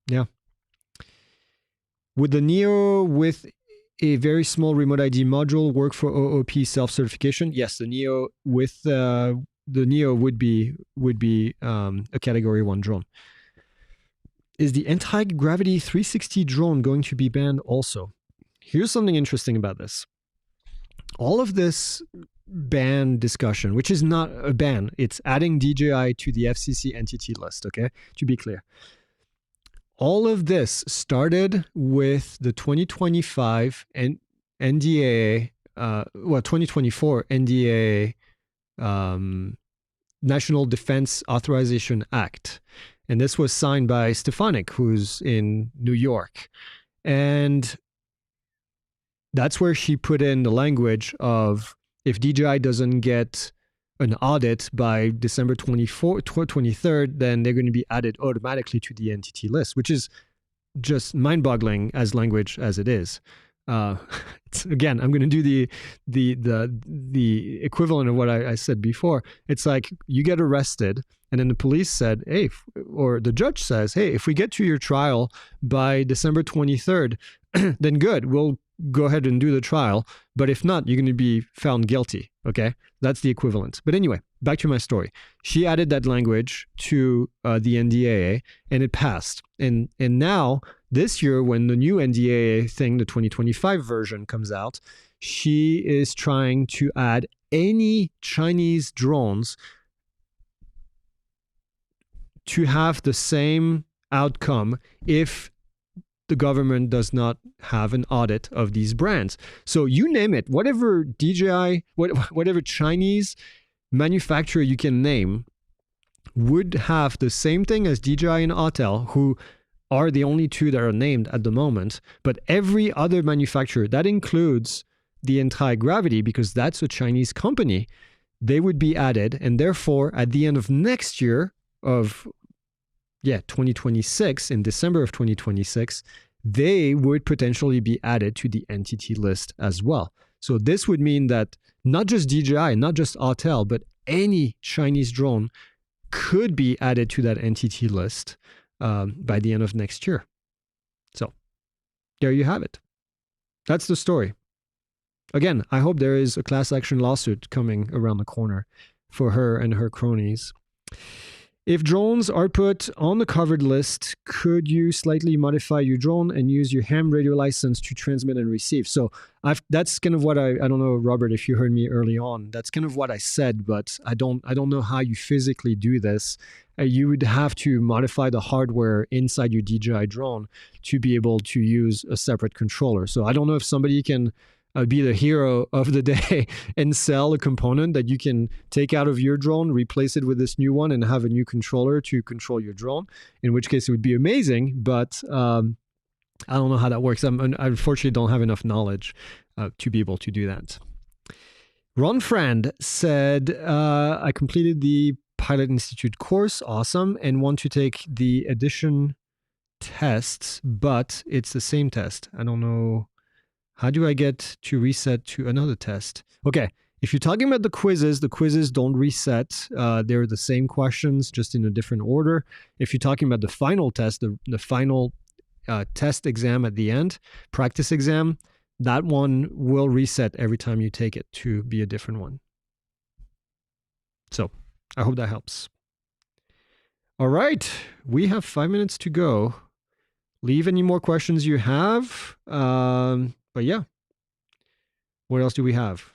Yeah. Would the Neo with a very small remote ID module work for OOP self-certification? Yes, the Neo with the Neo would be a Category 1 drone. Is the anti-gravity 360 drone going to be banned also? Here's something interesting about this. All of this ban discussion, which is not a ban, it's adding DJI to the FCC entity list, okay? To be clear. All of this started with the 2025 NDAA, 2024 NDAA National Defense Authorization Act. And this was signed by Stefanik, who's in New York. And that's where she put in the language of if DJI doesn't get an audit by December 23rd, then they're going to be added automatically to the entity list, which is just mind-boggling as language as it is. Again, I'm going to do the equivalent of what I said before. It's like you get arrested, and then the police said, hey, or the judge says, hey, if we get to your trial by December 23rd, then good, we'll go ahead and do the trial. But if not, you're going to be found guilty. Okay, that's the equivalent. But anyway, back to my story. She added that language to the NDAA, and it passed. And now this year, when the new NDAA thing, the 2025 version, comes out, she is trying to add any Chinese drones to have the same outcome if the government does not have an audit of these brands. So you name it, whatever DJI, whatever Chinese manufacturer you can name would have the same thing as DJI and Autel, who are the only two that are named at the moment. But every other manufacturer, that includes the anti-gravity, because that's a Chinese company, they would be added. And therefore, at the end of next year of 2026, in December of 2026, they would potentially be added to the entity list as well. So this would mean that not just DJI, not just Autel, but any Chinese drone could be added to that entity list by the end of next year. So there you have it. That's the story. Again, I hope there is a class action lawsuit coming around the corner for her and her cronies. If drones are put on the covered list, could you slightly modify your drone and use your ham radio license to transmit and receive? So that's kind of what I don't know, Robert, if you heard me early on. That's kind of what I said, but I don't know how you physically do this. You would have to modify the hardware inside your DJI drone to be able to use a separate controller. So I don't know if somebody can be the hero of the day and sell a component that you can take out of your drone, replace it with this new one, and have a new controller to control your drone, in which case it would be amazing. But I don't know how that works. I unfortunately don't have enough knowledge to be able to do that. Ron Frand said, I completed the Pilot Institute course, awesome, and want to take the addition tests, but it's the same test. I don't know. How do I get to reset to another test? Okay, if you're talking about the quizzes don't reset. They're the same questions, just in a different order. If you're talking about the final test, the final test exam at the end, practice exam, that one will reset every time you take it to be a different one. So I hope that helps. All right, we have 5 minutes to go. Leave any more questions you have. But yeah, what else do we have?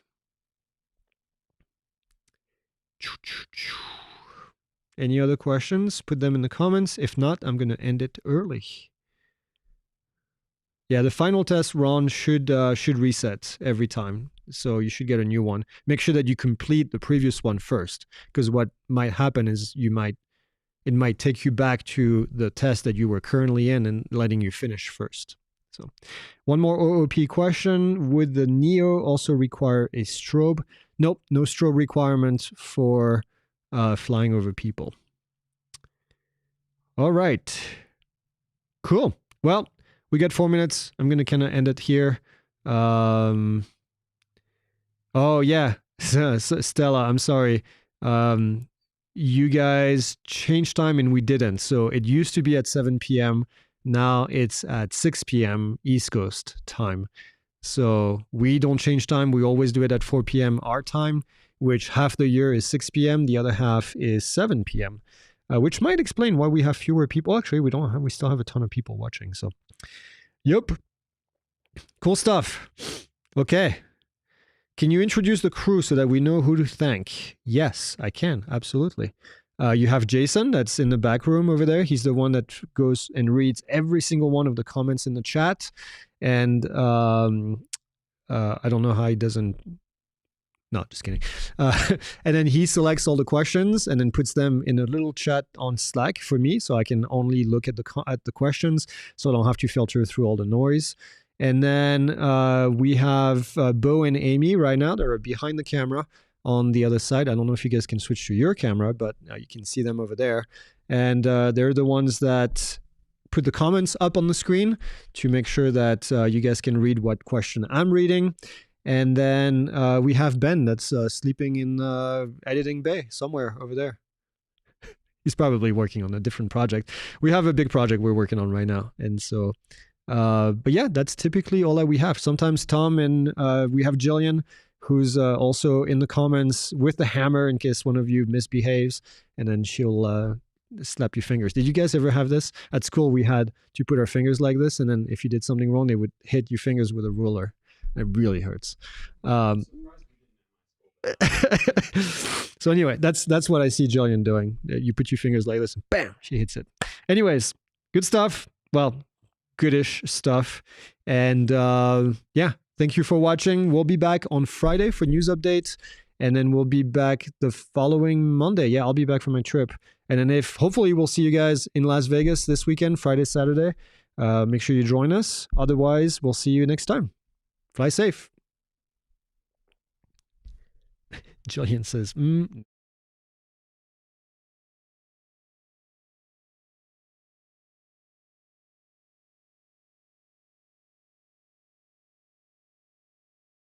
Any other questions? Put them in the comments. If not, I'm going to end it early. Yeah, the final test, Ron, should reset every time. So you should get a new one. Make sure that you complete the previous one first, because what might happen is it might take you back to the test that you were currently in and letting you finish first. So one more OOP question. Would the Neo also require a strobe? Nope, no strobe requirement for flying over people. All right. Cool. Well, we got 4 minutes. I'm going to kind of end it here. Oh, yeah. Stella, I'm sorry. You guys changed time and we didn't. So it used to be at 7 p.m. Now it's at 6 p.m. East Coast time. So we don't change time. We always do it at 4 p.m. our time, which half the year is 6 p.m. The other half is 7 p.m., which might explain why we have fewer people. Actually, we still have a ton of people watching. So, yep. Cool stuff. Okay. Can you introduce the crew so that we know who to thank? Yes, I can. Absolutely. You have Jason that's in the back room over there. He's the one that goes and reads every single one of the comments in the chat. And I don't know how he doesn't. No, just kidding. And then he selects all the questions and then puts them in a little chat on Slack for me, so I can only look at the questions, so I don't have to filter through all the noise. And then we have Bo and Amy right now that are behind the camera on the other side. I don't know if you guys can switch to your camera, but you can see them over there. And they're the ones that put the comments up on the screen to make sure that you guys can read what question I'm reading. And then we have Ben that's sleeping in editing bay somewhere over there. He's probably working on a different project. We have a big project we're working on right now. And so, but yeah, that's typically all that we have. Sometimes Tom and we have Jillian, who's also in the comments with the hammer in case one of you misbehaves, and then she'll slap your fingers. Did you guys ever have this? At school, we had to put our fingers like this, and then if you did something wrong, they would hit your fingers with a ruler. It really hurts. So anyway, that's what I see Jillian doing. You put your fingers like this, and bam, she hits it. Anyways, good stuff. Well, goodish stuff. And yeah, thank you for watching. We'll be back on Friday for news updates, and then we'll be back the following Monday. Yeah, I'll be back from my trip. And then hopefully we'll see you guys in Las Vegas this weekend, Friday, Saturday. Make sure you join us. Otherwise, we'll see you next time. Fly safe. Jillian says,